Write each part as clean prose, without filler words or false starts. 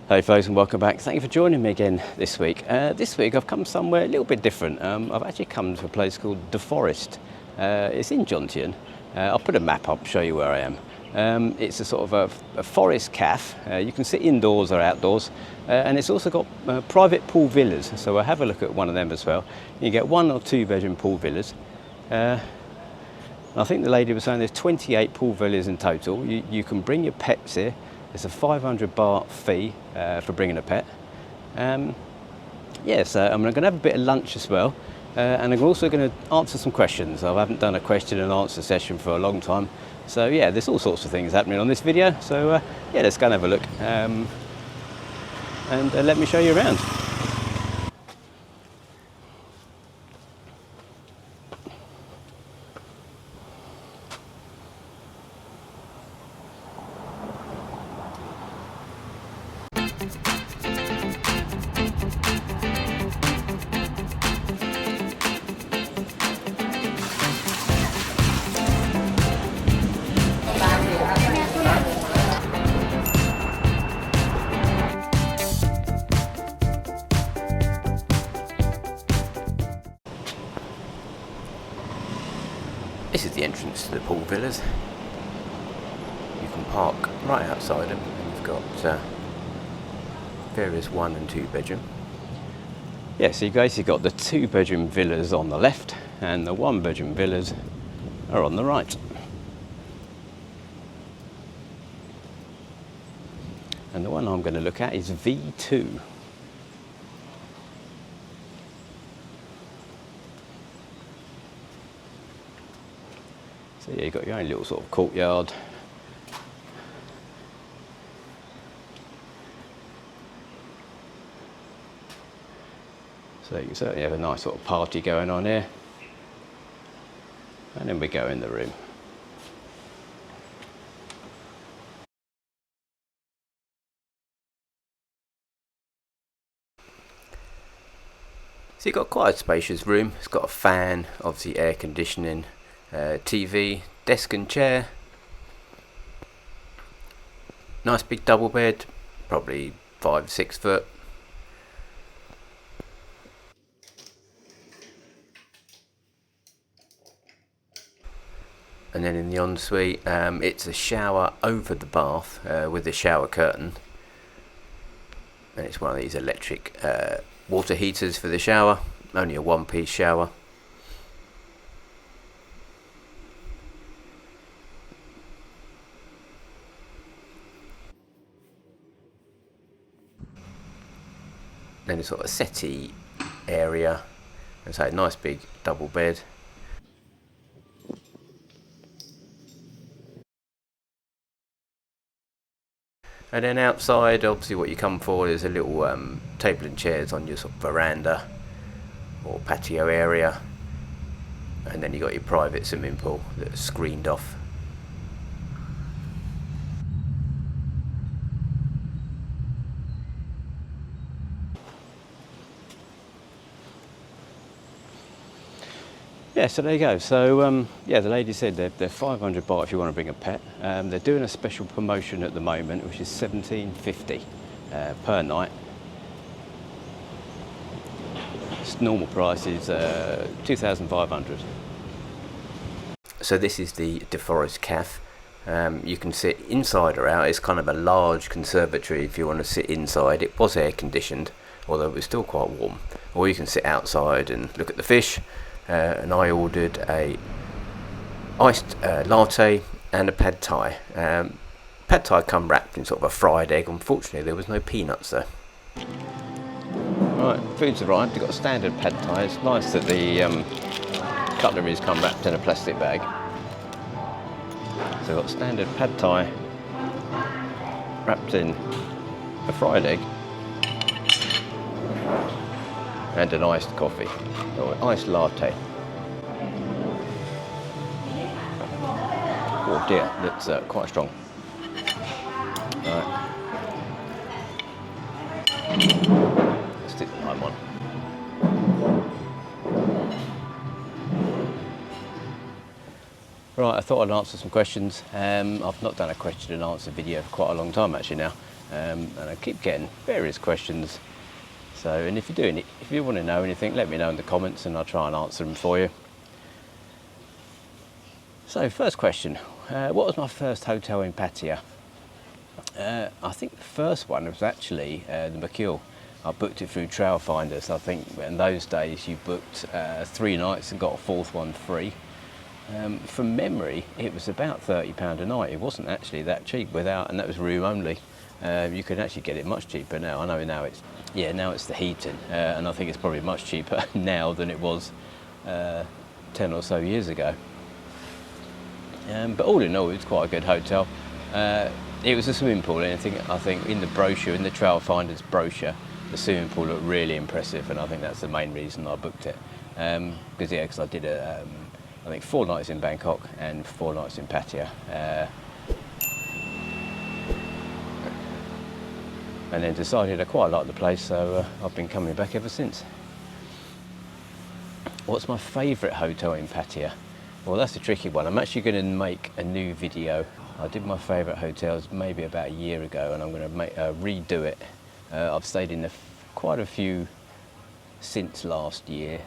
Hey folks, and welcome back. Thank you for joining me again this week. This week I've come somewhere a little bit different. I've actually come to a place called The Forest. It's in Jomtien. I'll put a map up, show you where I am. It's a sort of a forest cafe. You can sit indoors or outdoors, and it's also got private pool villas. So I'll have a look at one of them as well. You get 1 or 2 bedroom pool villas. I think the lady was saying there's 28 pool villas in total. You can bring your pets here. It's a 500 baht fee for bringing a pet. I'm going to have a bit of lunch as well, and I'm also going to answer some questions. I haven't done a question and answer session for a long time, so yeah, there's all sorts of things happening on this video. So yeah, let's go and have a look, and let me show you around. This is the entrance to the pool villas. You can park right outside them, and you've got various 1 and 2 bedroom. Yeah, so you basically got the 2 bedroom villas on the left, and the 1 bedroom villas are on the right. And the one I'm going to look at is V2. So yeah, you've got your own little sort of courtyard. So you can certainly have a nice sort of party going on here. And then we go in the room. So you've got quite a spacious room. It's got a fan, obviously air conditioning, TV, desk and chair. Nice big double bed, probably 5-6 foot. And then in the ensuite, it's a shower over the bath with a shower curtain. And it's one of these electric water heaters for the shower, only a 1-piece shower. Then a sort of settee area, and so a nice big double bed. And then outside, obviously what you come for is a little table and chairs on your sort of veranda or patio area. And then you got your private swimming pool that's screened off. Yeah, so there you go. So yeah, the lady said they're 500 baht if you want to bring a pet. They're doing a special promotion at the moment, which is 1750 per night. Normal price is 2,500. So this is the De Forest Cafe. You can sit inside or out. It's kind of a large conservatory if you want to sit inside. It was air conditioned, although it was still quite warm. Or you can sit outside and look at the fish. And I ordered a iced latte and a pad thai. Pad thai come wrapped in sort of a fried egg. Unfortunately, there was no peanuts though. Right, food's arrived. You've got a standard pad thai. It's nice that the cutlery's come wrapped in a plastic bag. So we've got standard pad thai wrapped in a fried egg and an iced coffee, or an iced latte. Oh dear, that's quite strong. Right. Let's stick the lime on. Right, I thought I'd answer some questions. I've not done a question and answer video for quite a long time actually now. and I keep getting various questions. So, and if you want to know anything, let me know in the comments and I'll try and answer them for you. So, first question, what was my first hotel in Pattaya? I think the first one was actually the McKeel. I booked it through Trail Finders. I think in those days you booked 3 nights and got a 4th one free. From memory, it was about £30 a night. It wasn't actually that cheap and that was room only. You can actually get it much cheaper now. I know now it's the heating, and I think it's probably much cheaper now than it was 10 or so years ago. But all in all, it's quite a good hotel. It was a swimming pool, and I think in the brochure, in the Trail Finders brochure, the swimming pool looked really impressive, and I think that's the main reason I booked it. Because I did I think 4 nights in Bangkok and 4 nights in Pattaya. And then decided I quite like the place, so I've been coming back ever since. What's my favourite hotel in Pattaya? Well, that's a tricky one. I'm actually going to make a new video. I did my favourite hotels maybe about a year ago, and I'm going to redo it. I've stayed in quite a few since last year,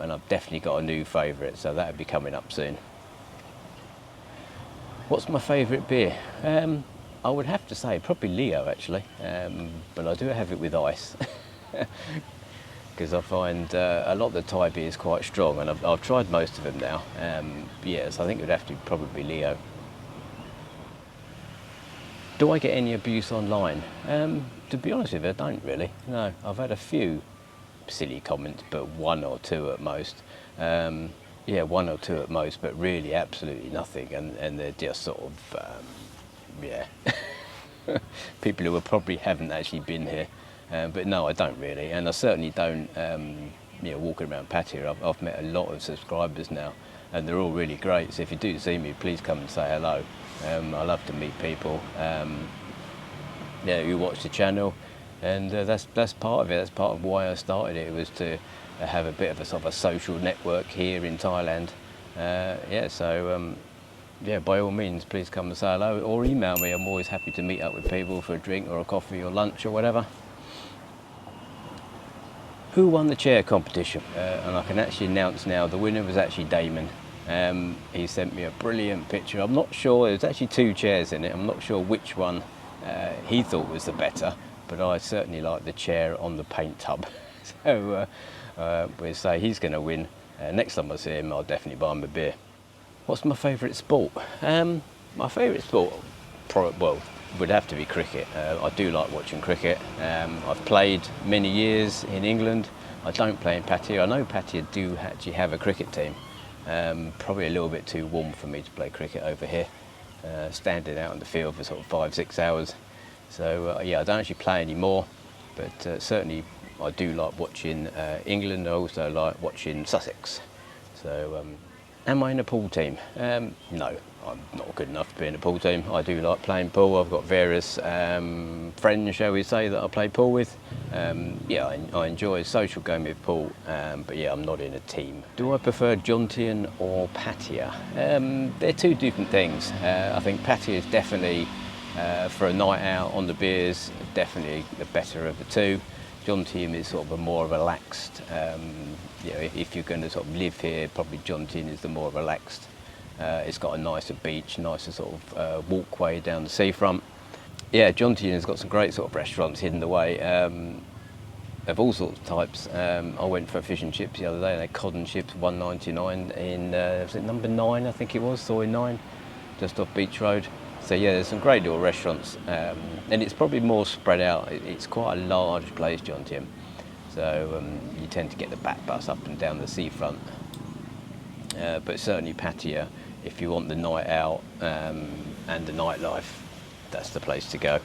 and I've definitely got a new favourite, so that'll be coming up soon. What's my favourite beer? I would have to say probably Leo actually, but I do have it with ice because I find a lot of the Thai beer is quite strong, and I've tried most of them now. So I think it would have to be probably Leo. Do I get any abuse online? To be honest with you, I don't really. No, I've had a few silly comments, but 1 or 2 at most. 1 or 2 at most, but really absolutely nothing, and they're just sort of people who probably haven't actually been here. But no, I don't really, and I certainly don't walking around Pattaya. I've met a lot of subscribers now, and they're all really great, so if you do see me, please come and say hello. I love to meet people who watch the channel, and that's part of it. That's part of why I started it. It was to have a bit of a sort of a social network here in Thailand. By all means, please come and say hello or email me. I'm always happy to meet up with people for a drink or a coffee or lunch or whatever. Who won the chair competition? And I can actually announce now, the winner was actually Damon. He sent me a brilliant picture. I'm not sure, there's actually 2 chairs in it. I'm not sure which one he thought was the better, but I certainly like the chair on the paint tub. So we'll say he's going to win. Next time I see him, I'll definitely buy him a beer. What's my favourite sport? My favourite sport would have to be cricket. I do like watching cricket. I've played many years in England. I don't play in Pattaya. I know Pattaya do actually have a cricket team. Probably a little bit too warm for me to play cricket over here, standing out in the field for sort of 5-6 hours. So I don't actually play anymore, but certainly I do like watching England. I also like watching Sussex. So am I in a pool team? No, I'm not good enough to be in a pool team. I do like playing pool. I've got various friends, shall we say, that I play pool with. I enjoy social game with pool, but I'm not in a team. Do I prefer Jomtien or Pattaya? They're 2 different things. I think Pattaya is definitely, for a night out on the beers, definitely the better of the 2. Jomtien is sort of a more relaxed, if you're going to sort of live here, probably Jomtien is the more relaxed. It's got a nicer beach, nicer sort of walkway down the seafront. Jomtien has got some great sort of restaurants hidden away, of all sorts of types. I went for fish and chips the other day, and they had cod and chips, $1.99 in, was it number 9, I think it was, Soy 9, just off Beach Road. So there's some great little restaurants, and it's probably more spread out. It's quite a large place, Jomtien. So you tend to get the back bus up and down the seafront. But certainly Pattaya, if you want the night out and the nightlife, that's the place to go.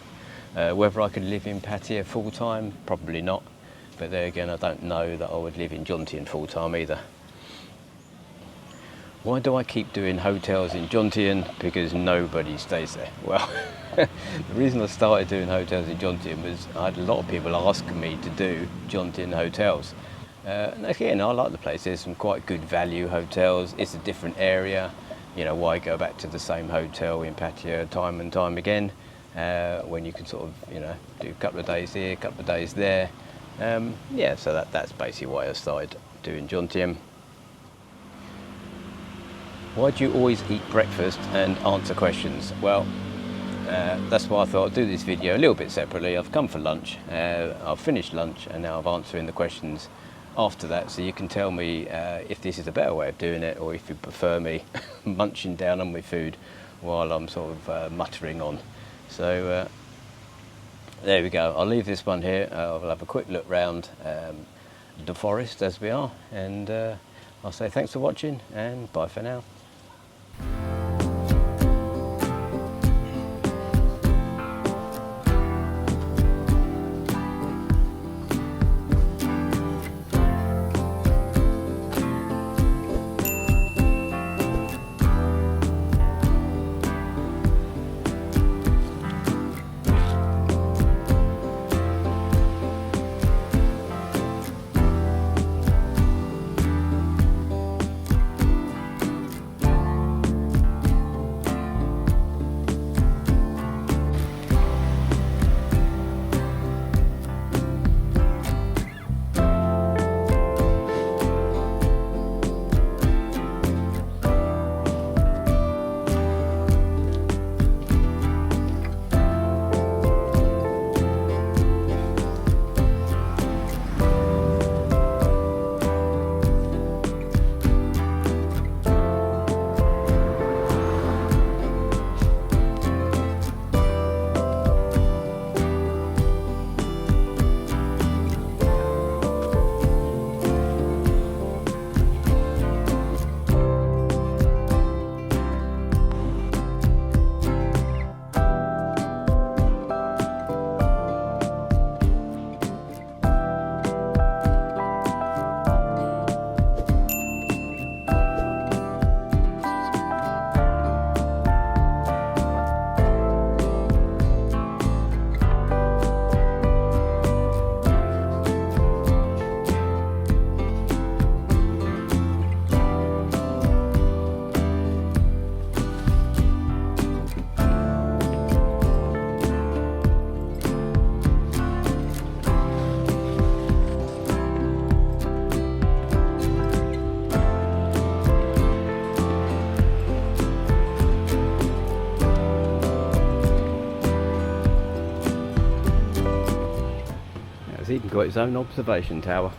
Whether I could live in Pattaya full time, probably not. But there again, I don't know that I would live in Jomtien full time either. Why do I keep doing hotels in Jomtien? Because nobody stays there. Well, the reason I started doing hotels in Jomtien was I had a lot of people asking me to do Jomtien hotels. And again, I like the place. There's some quite good value hotels. It's a different area. Why go back to the same hotel in Pattaya time and time again? when you can sort of, you know, do a couple of days here, a couple of days there. Yeah, so that's basically why I started doing Jomtien. Why do you always eat breakfast and answer questions? Well, that's why I thought I'd do this video a little bit separately. I've come for lunch, I've finished lunch, and now I'm answering the questions after that, so you can tell me if this is a better way of doing it, or if you prefer me munching down on my food while I'm sort of muttering on. So there we go. I'll leave this one here. I'll have a quick look round the forest as we are, and I'll say thanks for watching and bye for now. It's even got its own observation tower.